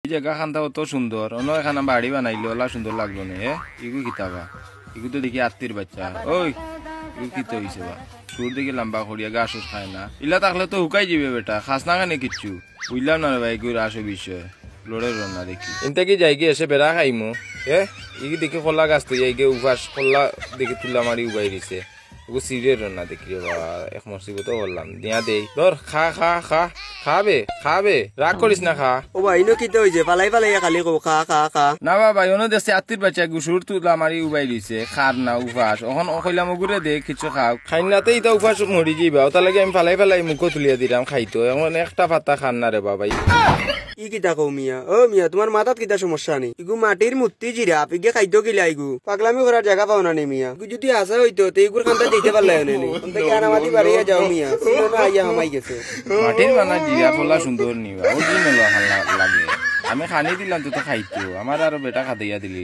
এই জায়গা খানটা অত সুন্দর, অন্য এখানে বাড়ি বানাইলো ওলা সুন্দর লাগলো না। ইগু কিতাবা ইগু তো দেখি আত্মীর বাচ্চা। ওই ইগু কিতা হইছে বা সুর দেখি লম্বা করিয়া গাছ খায় না, ইলা থাকলে তো হুকাই যাবে বেটা, খাস না খানে কিচ্ছু বুঝলাম না রে ভাই। ইগুর আসো বিষয় লড়ে না দেখি ইনতে কি যাই গিয়ে এসে বেড়া খাইমু। ইগি দেখি কলা গাছ তো যাই গিয়ে উপাস কলা দেখি তুলা মারি উবাই দিছে। ওগো সিরিয়ার না দেখি রে বাবা, এক মসজিদ বললাম দিয়া দেই ধর খা খা খা খাবে খাবে, রাগ করিস না খা। ও ভাই ইনো কিতে হইছে পালাই পালাই খালি কো খা খা খা। না বাবা ইনো দেশে আত্মীর বাচ্চা গুসুর তুলা মারি উবাই দিছে, খার না উপাস এখন কইলাম ওগুরে দে কিছু খাও। খাইনাতে ইটা উপাস মরি যাইবা, ওটা লাগে আমি ফালাই ফালাই মুখ তুলিয়া দিলাম খাইতো, এখন একটা পাতা খান না রে বাবা। ই কিতা কও মিয়া? ও মিয়া তোমার মাথাত কিতা সমস্যা নেই? ইগু মাটির মূর্তি জিরা পিগে খাইতো গিলা ইগু পাগলামি করার জায়গা পাও না নে মিয়া। ইগু যদি আসা হইতো তে ইগুর খানটা দিতে পারলাই না নে, অন্তে কি আনামাতি বাড়িয়া যাও মিয়া, সিনো না আইয়া হামাই গেছে। মাটির বানা জিরা ফলা সুন্দর নিবা ও কি মেলা লাগে, আমি খানি দিলাম তো খাইতো, আমার আরো বেটা খাইয়া দিলি।